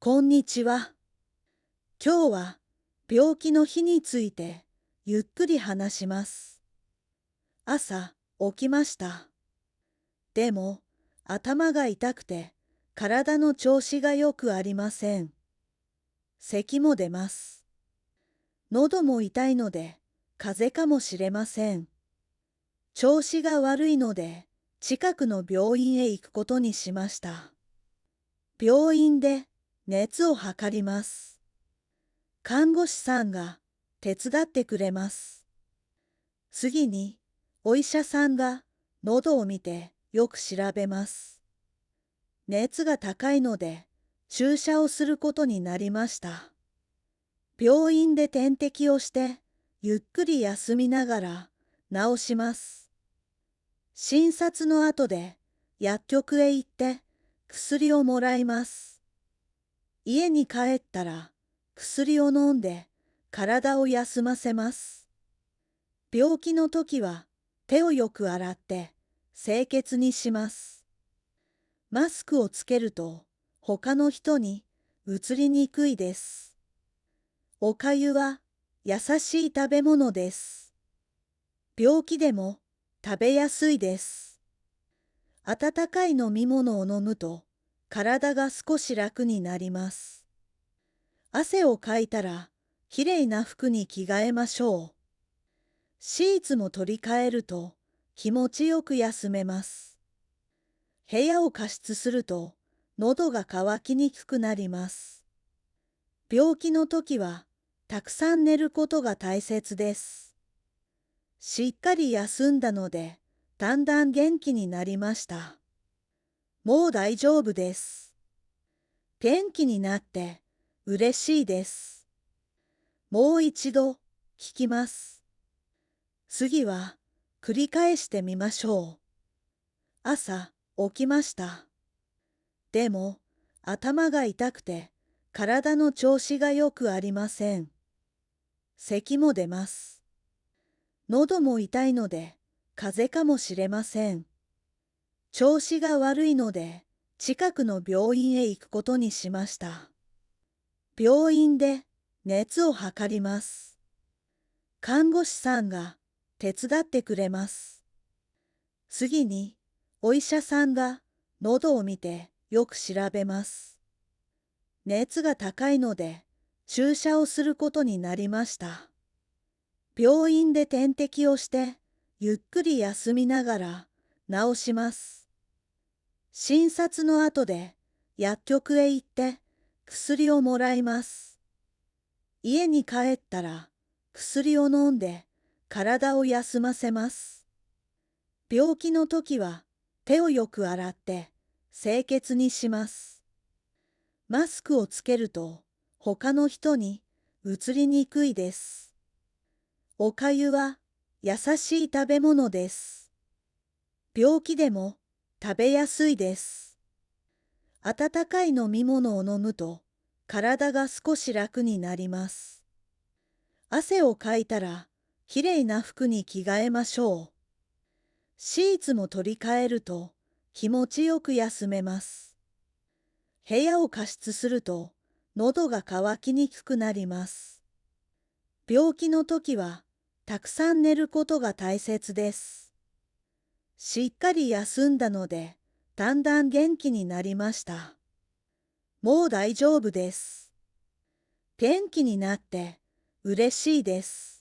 こんにちは。今日は病気の日についてゆっくり話します。朝起きました。でも頭が痛くて体の調子がよくありません。咳も出ます。喉も痛いので風邪かもしれません。調子が悪いので近くの病院へ行くことにしました。病院で熱を測ります。看護師さんが手伝ってくれます。次にお医者さんが喉を見てよく調べます。熱が高いので注射をすることになりました。病院で点滴をしてゆっくり休みながら治します。診察の後で薬局へ行って薬をもらいます。家に帰ったら薬を飲んで体を休ませます。病気の時は手をよく洗って清潔にします。マスクをつけると他の人にうつりにくいです。おかゆは優しい食べ物です。病気でも食べやすいです。温かい飲み物を飲むと体が少し楽になります。汗をかいたらきれいな服に着替えましょう。シーツも取り替えると気持ちよく休めます。部屋を加湿すると喉が渇きにくくなります。病気の時はたくさん寝ることが大切です。しっかり休んだのでだんだん元気になりました。もう大丈夫です。元気になって嬉しいです。もう一度聞きます。次は繰り返してみましょう。朝起きました。でも頭が痛くて体の調子がよくありません。咳も出ます。喉も痛いので風邪かもしれません。調子が悪いので近くの病院へ行くことにしました。病院で熱を測ります。看護師さんが手伝ってくれます。次にお医者さんが喉を見てよく調べます。熱が高いので注射をすることになりました。病院で点滴をしてゆっくり休みながら治します。診察の後で薬局へ行って薬をもらいます。家に帰ったら薬を飲んで体を休ませます。病気の時は手をよく洗って清潔にします。マスクをつけると他の人にうつりにくいです。おかゆは優しい食べ物です。病気でも食べやすいです。温かい飲み物を飲むと体が少し楽になります。汗をかいたらきれいな服に着替えましょう。シーツも取り替えると気持ちよく休めます。部屋を加湿すると喉が渇きにくくなります。病気の時はたくさん寝ることが大切です。しっかり休んだのでだんだん元気になりました。もう大丈夫です。元気になって嬉しいです。